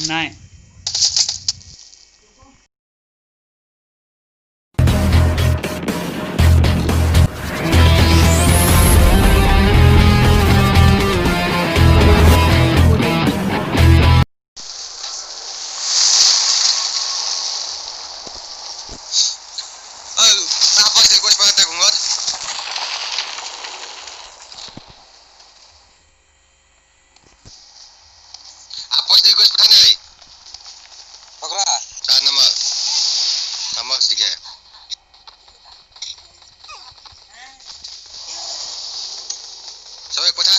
ना है। Tapos request pa natin kung Apos request pa tayo eh. Pagkara. Saan naman? Naman, sige. Sabay po ta?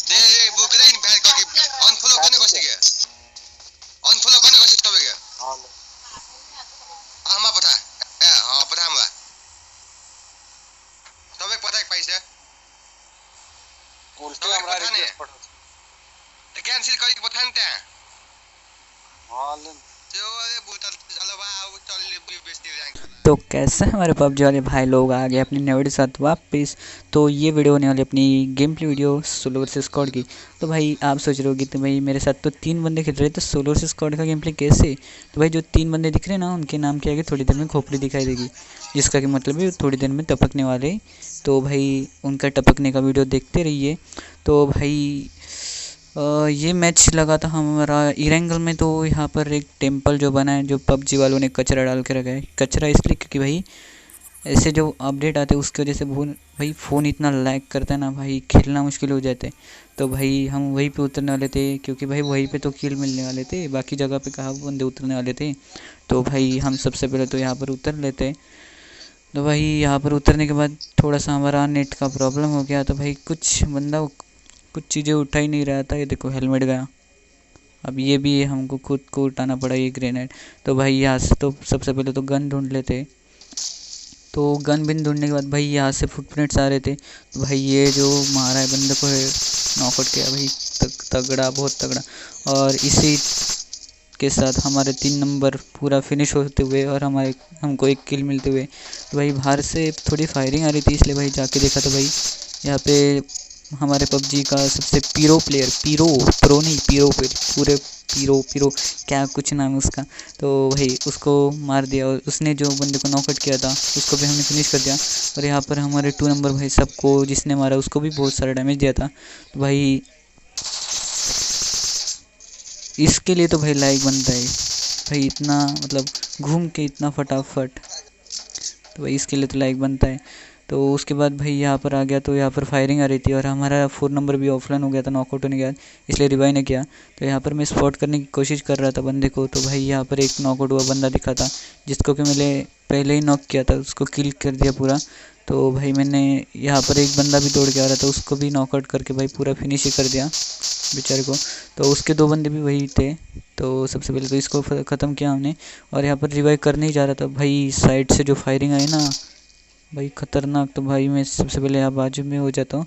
De, buka na yung bahal ko. Unfollow ko na ko sige. Unfollow ko na ko sige tawag ya. Ama po ta. Po ta hamba. Tawag po ta एक पैसे. उल्टे हमरा request पठाउँछ तो cancel करके पठान त्यहाँ हालेन तो कैसे हमारे पबजी वाले भाई लोग आ गए अपनी नए वीडियो साथ वापस। तो ये वीडियो होने वाली अपनी game play video solo versus squad की। तो भाई आप सोच रहे होगी तो भाई मेरे साथ तो 3 बंदे खेल रहे, तो सोलो वर्सेस स्क्वाड का गेम प्ले कैसे। तो भाई जो 3 बंदे दिख रहे हैं ना, उनके नाम के आगे थोड़ी देर में खोपड़ी दिखाई देगी, जिसका कि मतलब है थोड़ी देर में टपकने वाले। तो भाई उनका टपकने का वीडियो देखते रहिए। तो भाई ये मैच लगा था हमारा इरेंगल में। तो यहाँ पर एक टेम्पल जो बना है, जो पबजी वालों ने कचरा डाल के रखा है। कचरा इसलिए क्योंकि भाई ऐसे जो अपडेट आते हैं उसकी वजह से भाई फ़ोन इतना लैग करता है ना भाई, खेलना मुश्किल हो जाता है। तो भाई हम वहीं पे उतरने वाले थे, क्योंकि भाई वहीं पे तो किल मिलने वाले थे, बाकी जगह पे कहाँ बंदे उतरने वाले थे। तो भाई हम सबसे पहले तो यहाँ पर उतर लेते। तो भाई यहाँ पर उतरने के बाद थोड़ा सा हमारा नेट का प्रॉब्लम हो गया। तो भाई कुछ चीज़ें उठा ही नहीं रहा था। ये देखो हेलमेट गया, अब ये भी हमको खुद को उठाना पड़ा ये ग्रेनेड। तो भाई यहाँ से तो सबसे पहले तो गन ढूंढ लेते। तो गन बिन ढूंढने के बाद भाई यहाँ से फुटप्रिंट्स आ रहे थे। तो भाई ये जो मारा है बंदे को नॉकआउट किया भाई, तगड़ा, बहुत तगड़ा। और इसी के साथ हमारे 3 नंबर पूरा फिनिश होते हुए और हमको 1 किल मिलते हुए। तो भाई बाहर से थोड़ी फायरिंग आ रही थी, इसलिए भाई जाके देखा तो भाई यहाँ पे हमारे पबजी का सबसे प्रो क्या कुछ नाम है उसका। तो भाई उसको मार दिया, और उसने जो बंदे को नॉकआउट किया था उसको भी हमने फिनिश कर दिया। और यहाँ पर हमारे 2 नंबर भाई सबको जिसने मारा उसको भी बहुत सारा डैमेज दिया था। तो भाई इसके लिए तो भाई लाइक बनता है भाई, इतना मतलब घूम के इतना फटाफट। तो भाई इसके लिए तो लाइक बनता है। तो उसके बाद भाई यहाँ पर आ गया, तो यहाँ पर फायरिंग आ रही थी और हमारा 4 नंबर भी ऑफलाइन हो गया था नॉकआउट होने के बाद, इसलिए रिवाइव ने किया। तो यहाँ पर मैं स्पॉट करने की कोशिश कर रहा था बंदे को। तो भाई यहाँ पर एक नॉकआउट हुआ बंदा दिखा था, जिसको कि मैंने पहले ही नॉक किया था, उसको किल कर दिया पूरा। तो भाई मैंने यहाँ पर एक बंदा भी दौड़ के आ रहा था, उसको भी नॉकआउट करके भाई पूरा फिनिश ही कर दिया बेचारे को। तो उसके 2 बंदे भी वही थे। तो सबसे पहले तो इसको ख़त्म किया हमने, और यहाँ पर रिवाइव करने ही जा रहा था। भाई साइड से जो फायरिंग आई ना भाई ख़तरनाक। तो भाई मैं सबसे पहले यहाँ बाजू में हो जाता हूँ,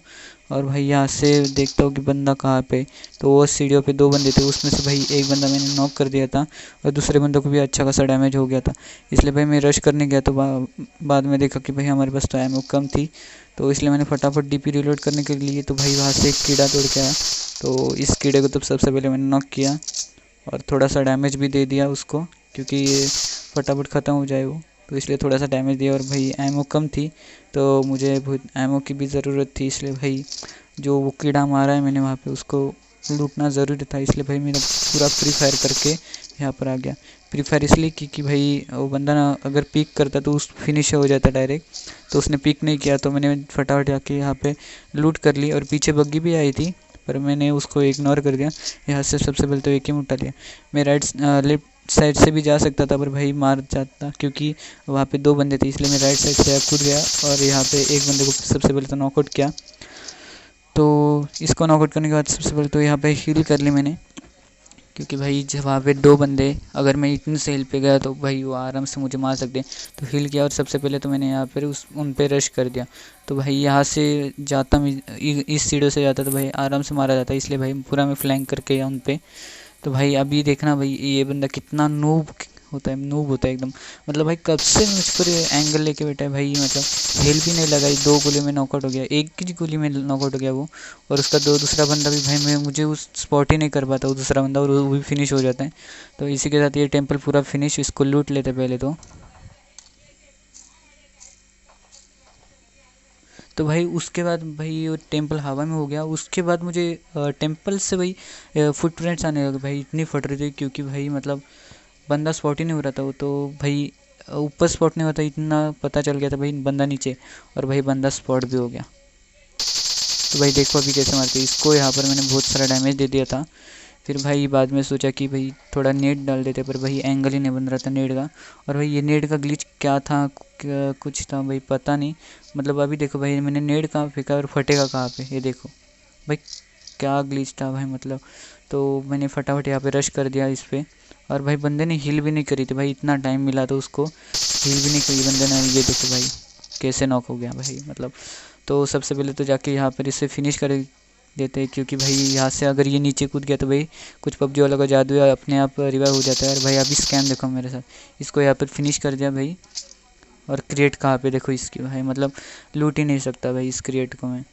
और भाई यहाँ से देखता हूँ कि बंदा कहाँ पे। तो वो सीढ़ियों पे 2 बंदे थे, उसमें से भाई एक बंदा मैंने नॉक कर दिया था, और दूसरे बंदों को भी अच्छा खासा डैमेज हो गया था। इसलिए भाई मैं रश करने गया। तो बाद में देखा कि भाई हमारे पास तो एमओ कम थी, तो इसलिए मैंने फटाफट डीपी रिलोड करने के लिए। तो भाई वहाँ से एक कीड़ा तोड़ के आया, तो इस कीड़े को तो सबसे पहले मैंने नॉक किया और थोड़ा सा डैमेज भी दे दिया उसको, क्योंकि ये फटाफट ख़त्म हो जाए वो, तो इसलिए थोड़ा सा डैमेज दिया। और भाई एमओ कम थी, तो मुझे बहुत एमओ की भी ज़रूरत थी, इसलिए भाई जो वो कीड़ा मारा है मैंने वहाँ पे उसको लूटना ज़रूरी था। इसलिए भाई मेरा पूरा फ्री फायर करके यहाँ पर आ गया। फ्री फायर इसलिए क्योंकि भाई वो बंदा ना अगर पिक करता तो उस फिनिश हो जाता डायरेक्ट, तो उसने पिक नहीं किया। तो मैंने फटाफट जाके यहाँ पे लूट कर ली, और पीछे बग्गी भी आई थी पर मैंने उसको इग्नोर कर दिया। यहाँ से सबसे पहले तो एक ही उठा लिया। मैं लेफ्ट साइड से भी जा सकता था पर भाई मार जाता, क्योंकि वहाँ पे 2 बंदे थे, इसलिए मैं राइट साइड से कूद गया और यहाँ पे एक बंदे को सबसे पहले तो नॉकआउट किया। तो इसको नॉकआउट करने के बाद सबसे पहले तो यहाँ पे हील कर ली मैंने, क्योंकि भाई जब वहाँ पे 2 बंदे, अगर मैं इतनी से हिल पे गया तो भाई वो आराम से मुझे मार सकते। तो हील किया और सबसे पहले तो मैंने यहाँ पर उन पे रश कर दिया। तो भाई यहाँ से जाता मैं इस सीढ़ियों से जाता तो भाई आराम से मारा जाता, इसलिए भाई पूरा मैं फ्लैंक करके गया उन पे। तो भाई अभी देखना भाई ये बंदा कितना नूब होता है, नूब होता है एकदम। मतलब भाई कब से मुझ पर एंगल लेके बैठा है भाई, मतलब हेल भी नहीं लगाई, 2 गोली में नॉकआउट हो गया, एक ही गोली में नॉकआउट हो गया वो। और उसका दूसरा बंदा भी भाई मैं मुझे उस स्पॉट ही नहीं कर पाता वो दूसरा बंदा, और वो भी फिनिश हो जाता है। तो इसी के साथ ये टेम्पल पूरा फिनिश, इसको लूट लेते पहले तो भाई उसके बाद भाई वो टेम्पल हवा में हो गया। उसके बाद मुझे टेम्पल से भाई फुटप्रिंट्स आने लगे भाई, इतनी फट रही थी क्योंकि भाई मतलब बंदा स्पॉट ही नहीं हो रहा था वो तो भाई, ऊपर स्पॉट नहीं होता इतना पता चल गया था भाई बंदा नीचे, और भाई बंदा स्पॉट भी हो गया। तो भाई देखो अभी कैसे मारते इसको, यहाँ पर मैंने बहुत सारा डैमेज दे दिया था। फिर भाई बाद में सोचा कि भाई थोड़ा नेट डाल देते, पर भाई एंगल ही नहीं बन रहा था नेट का। और भाई ये नेट का ग्लिच क्या था, कुछ था भाई पता नहीं। मतलब अभी देखो भाई मैंने नेट कहाँ फेंका और फटेगा कहाँ पे, ये देखो भाई क्या ग्लिच था भाई मतलब। तो मैंने फटाफट यहाँ पे रश कर दिया इस पर, और भाई बंदे ने हील भी नहीं करी थी भाई, इतना टाइम मिला तो उसको हील भी नहीं करी बंदे ने। ये देखो भाई कैसे नॉक हो गया भाई मतलब। तो सबसे पहले तो जाके यहाँ पर इसे फिनिश कर देते हैं, क्योंकि भाई यहाँ से अगर ये नीचे कूद गया तो भाई कुछ पबजी वाला का जादू है, अपने आप रिवाइव हो जाता है। और भाई अभी स्कैम देखो मेरे साथ, इसको यहाँ पर फिनिश कर दिया भाई। और क्रिएट कहाँ पे देखो इसकी भाई, मतलब लूट ही नहीं सकता भाई इस क्रिएट को मैं।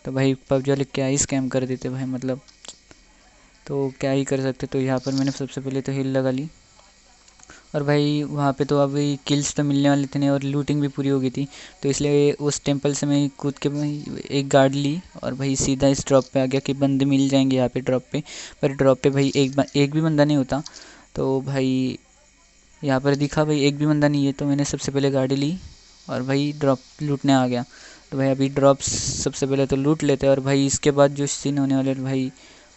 तो भाई पबजी वाले क्या ही स्कैम कर देते भाई मतलब, तो क्या ही कर सकते। तो यहाँ पर मैंने सबसे पहले तो हिल लगा ली, और भाई वहाँ पे तो अभी किल्स तो मिलने वाले थे नहीं, और लूटिंग भी पूरी हो गई थी। तो इसलिए उस टेंपल से मैं कूद के भाई एक गार्ड ली, और भाई सीधा इस ड्रॉप पे आ गया कि बंदे मिल जाएंगे यहाँ पे ड्रॉप पे। पर ड्रॉप पे भाई एक भी बंदा नहीं होता। तो भाई यहाँ पर दिखा भाई एक भी बंदा नहीं है, तो मैंने सबसे पहले गाड़ी ली और भाई ड्रॉप लूटने आ गया। तो भाई अभी ड्रॉप सबसे पहले तो लूट लेते हैं, और भाई इसके बाद जो सीन होने वाले भाई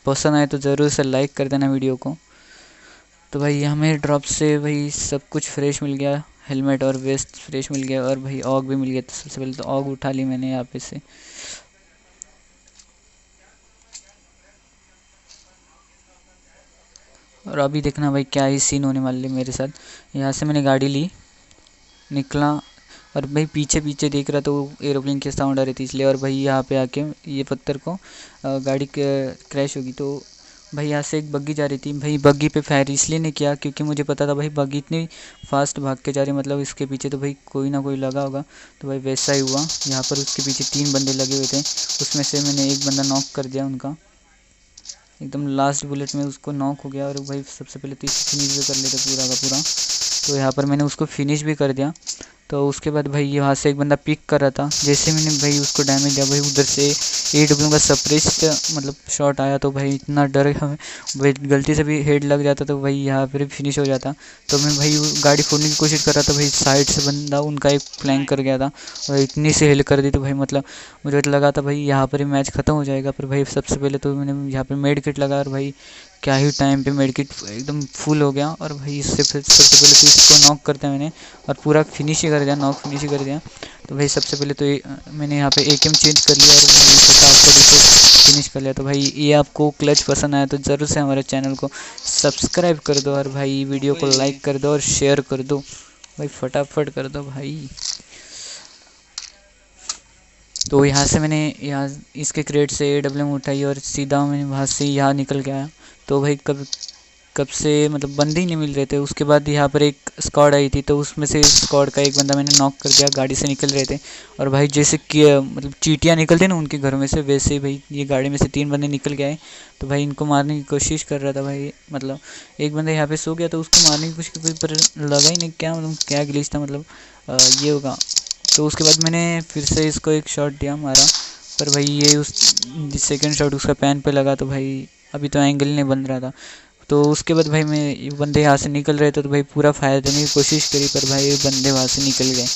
पसंद आए तो ज़रूर से लाइक कर देना वीडियो को। तो भाई हमें ड्रॉप से भाई सब कुछ फ्रेश मिल गया, हेलमेट और वेस्ट फ्रेश मिल गया, और भाई ऑग भी मिल गया। तो सबसे पहले तो ऑग उठा ली मैंने यहाँ पे से। और अभी देखना भाई क्या ही सीन होने वाले मेरे साथ। यहाँ से मैंने गाड़ी ली, निकला, और भाई पीछे पीछे देख रहा तो एरोप्लेन की साउंड आ रही थी इसलिए। और भाई यहाँ पे आके ये पत्थर को गाड़ी क्रैश होगी। तो भाई यहाँ से एक बग्गी जा रही थी, भाई बग्गी पे फायर इसलिए नहीं किया क्योंकि मुझे पता था भाई बग्गी इतनी फास्ट भाग के जा रही, मतलब इसके पीछे तो भाई कोई ना कोई लगा होगा। तो भाई वैसा ही हुआ, यहाँ पर उसके पीछे 3 बंदे लगे हुए थे, उसमें से मैंने एक बंदा नॉक कर दिया उनका, एकदम लास्ट बुलेट में उसको नॉक हो गया। और भाई सबसे पहले तो इसे फिनिश भी कर लेते पूरा का पूरा। तो यहाँ पर मैंने उसको फिनिश भी कर दिया। तो उसके बाद भाई यहाँ से एक बंदा पिक कर रहा था, जैसे मैंने भाई उसको डैमेज दिया भाई उधर से AW का सप्रेस्ड मतलब शॉट आया। तो भाई इतना डर गया मैं, भाई गलती से भी हेड लग जाता तो भाई यहाँ पर फिनिश हो जाता। तो मैं भाई गाड़ी फोड़ने की कोशिश कर रहा था, भाई साइड से बंदा उनका एक फ्लैंक कर गया था, और इतनी से हेल कर दी तो भाई मतलब मुझे तो लगा था भाई यहाँ पर ही मैच ख़त्म हो जाएगा। पर भाई सबसे पहले तो मैंने यहाँ पर मेड किट लगाया, और भाई क्या ही टाइम पे मेड किट एकदम फुल हो गया। और भाई इससे फिर सबसे पहले तो इसको नॉक कर दिया मैंने, और पूरा फिनिश ही कर दिया, नॉक फिनिश ही कर दिया। तो भाई सबसे पहले तो मैंने यहाँ पे AKM चेंज कर लिया, और भाई फटाफट इसको फिनिश कर लिया। तो भाई ये आपको क्लच पसंद आया तो ज़रूर से हमारे चैनल को सब्सक्राइब कर दो, और भाई वीडियो को लाइक कर दो और शेयर कर दो भाई, फटाफट कर दो भाई। तो यहाँ से मैंने यहाँ इसके क्रेट से AWM उठाई, और सीधा मैं वहाँ से यहाँ निकल के आया। तो भाई कब से मतलब बंदे ही नहीं मिल रहे थे। उसके बाद यहाँ पर एक स्क्वाड आई थी, तो उसमें से स्क्वाड का एक बंदा मैंने नॉक कर दिया, गाड़ी से निकल रहे थे। और भाई जैसे कि मतलब चींटियाँ निकलते ना उनके घरों में से, वैसे ही भाई ये गाड़ी में से 3 बंदे निकल गए। तो भाई इनको मारने की कोशिश कर रहा था भाई, मतलब एक बंदा यहाँ पे सो गया तो उसको मारने की कोशिश, पर लगा ही नहीं, क्या मतलब क्या ग्लिच था मतलब ये होगा। तो उसके बाद मैंने फिर से इसको एक शॉट दिया मारा, पर भाई ये उस सेकंड शॉट उसका पैन पे लगा, तो भाई अभी तो एंगल नहीं बन रहा था। तो उसके बाद भाई मैं बंदे यहाँ से निकल रहे थे, तो भाई पूरा फायर देने की कोशिश करी, पर भाई बंदे वहाँ से निकल गए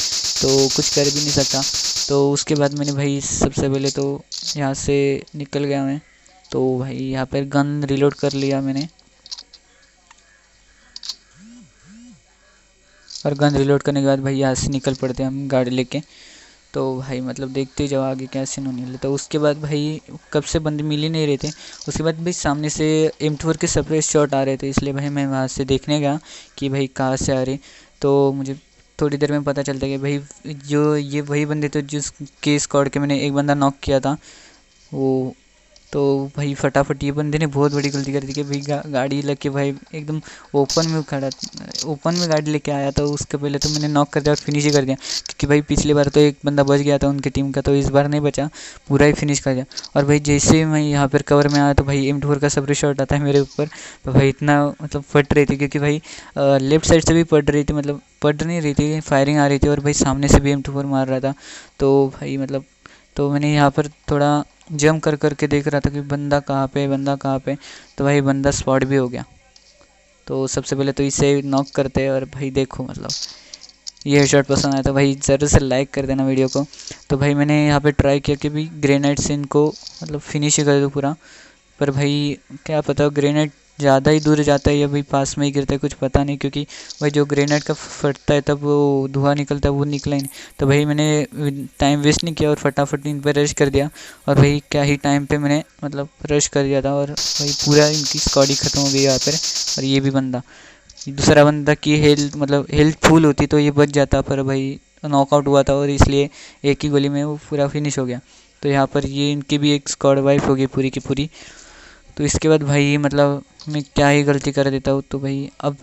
तो कुछ कर भी नहीं सकता। तो उसके बाद मैंने भाई सबसे पहले तो यहाँ से निकल गया मैं। तो भाई यहाँ पर गन रिलोड कर लिया मैंने, और गन रिलोड करने के बाद भाई यहाँ से निकल पड़ते हम गाड़ी लेके। तो भाई मतलब देखते ही जाओ आगे क्या सीन होने वाला। तो उसके बाद भाई कब से बंदे मिल ही नहीं रहे थे। उसके बाद भाई सामने से M24 के सप्रेस शॉट आ रहे थे, इसलिए भाई मैं वहाँ से देखने गया कि भाई कहाँ से आ रहे। तो मुझे थोड़ी देर में पता चलता कि भाई जो ये वही बंदे थे जिसके स्क्वाड के मैंने एक बंदा नॉक किया था वो। तो भाई फटाफट ये बंदे ने बहुत बड़ी गलती कर दी कि भाई गाड़ी लेके भाई एकदम ओपन में गाड़ी लेके आया, तो उसके पहले तो मैंने नॉक कर दिया और फिनिश ही कर दिया, क्योंकि भाई पिछली बार तो एक बंदा बच गया था उनकी टीम का, तो इस बार नहीं बचा, पूरा ही फिनिश कर दिया। और भाई जैसे ही मैं यहाँ पर कवर में आया तो भाई M24 का सब्री शॉट आता है मेरे ऊपर, तो भाई इतना मतलब फट रही थी, क्योंकि भाई लेफ्ट साइड से भी पड़ रही थी, मतलब पड़ नहीं रही थी, फायरिंग आ रही थी, और भाई सामने से भी M24 मार रहा था। तो भाई मतलब तो मैंने यहाँ पर थोड़ा जंप कर करके देख रहा था कि बंदा कहाँ पे, तो भाई बंदा स्पॉट भी हो गया। तो सबसे पहले तो इसे नॉक करते हैं, और भाई देखो मतलब ये शॉट पसंद आया तो भाई ज़रूर से लाइक कर देना वीडियो को। तो भाई मैंने यहाँ पे ट्राई किया कि भाई ग्रेनेड से इनको मतलब फिनिश ही कर दूँ पूरा, पर भाई क्या पता ग्रेनेड ज़्यादा ही दूर जाता है या भाई पास में ही गिरता है, कुछ पता नहीं, क्योंकि भाई जो ग्रेनेड का फटता है तब वो धुआं निकलता है, वो निकला ही नहीं। तो भाई मैंने टाइम वेस्ट नहीं किया और फटाफट इन पर रश कर दिया, और भाई क्या ही टाइम पे मैंने मतलब रश कर दिया था, और भाई पूरा इनकी स्क्वाड ही ख़त्म हो गई यहाँ पर। और ये भी बंदा, दूसरा बंदा की हेल्थ फुल होती तो ये बच जाता, पर भाई नॉकआउट हुआ था और इसलिए एक ही गोली में वो पूरा फिनिश हो गया। तो यहाँ पर ये इनकी भी एक स्क्वाड वाइफ हो गई पूरी की पूरी। तो इसके बाद भाई मतलब मैं क्या ही गलती कर देता हूँ। तो भाई अब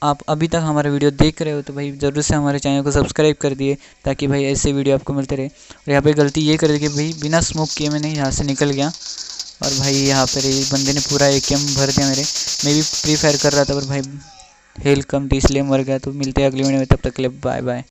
आप अभी तक हमारा वीडियो देख रहे हो तो भाई ज़रूर से हमारे चैनल को सब्सक्राइब कर दिए, ताकि भाई ऐसे वीडियो आपको मिलते रहे। और यहाँ पे गलती ये कर दी कि भाई बिना स्मोक किए मैंने यहाँ से निकल गया, और भाई यहाँ पर बंदे ने पूरा AKM भर दिया मेरे। मैं भी फ्री फायर कर रहा था, पर भाई हेल्थ कम थी इसलिए मर गया। तो मिलते हैं अगली वीडियो में, तब तक के लिए बाय बाय।